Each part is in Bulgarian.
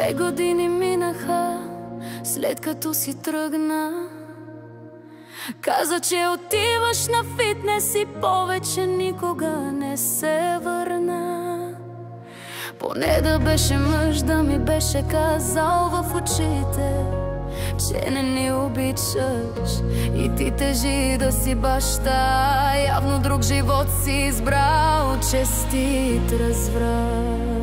2 години минаха, след като си тръгна. Каза, че отиваш на фитнес и повече никога не се върна. Поне да беше мъж, да ми беше казал в очите, че не ни обичаш и ти тежи да си баща. Явно друг живот си избрал, честит разврат.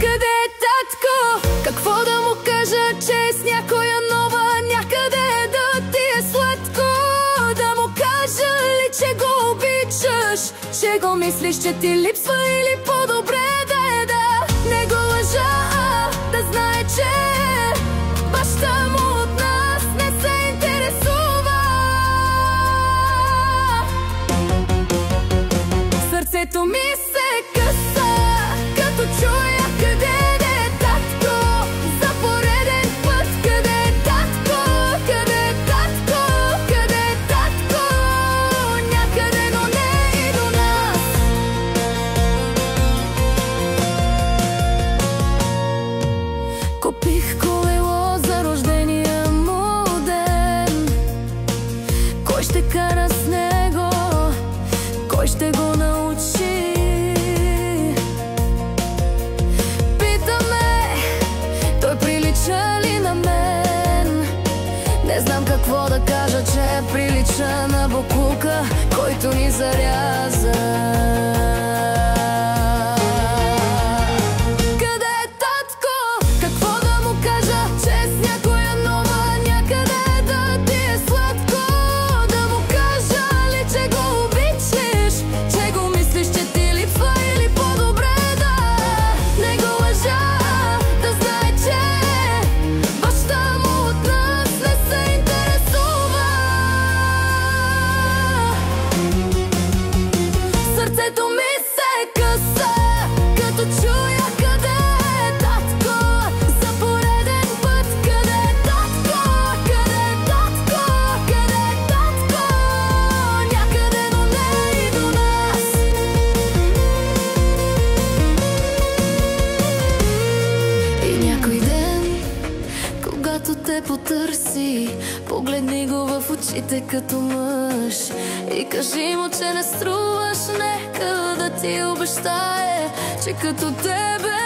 Къде е татко? Какво да му кажа, че с някоя нова някъде да ти е сладко? Да му кажа ли, че го обичаш, че го мислиш, че ти липсва, или по-добре да е да не го лъжа, да знае, че баща му от нас не се интересува. Сърцето ми се къса, като чуя къде е татко. За пореден път, къде е татко? Къде е татко? Къде е татко? Някъде, но не и до нас. Купих колело за рождения му ден. Кой ще кара с него? Кой ще го научи? Питаме, той прилича ли на мен? Не знам какво да кажа, че прилича на боклука, който ни заряза. Къде е татко? Какво да му кажа, че с някоя нова някъде да ти е сладко? Да му кажа ли, че го обичаш, че го мислиш, че ти липсва, или по-добре да не го лъжа, да знае, че баща му от нас не се интересува. Сърцето ми се къса, като чуя къде е татко. За пореден път, къде е татко? Къде е татко? Къде е татко? Някъде, но не и до нас. И някой ден, когато те потърси, погледни го в очите като мъж и кажи му, че не струваш. Нека да ти обещае, че като тебе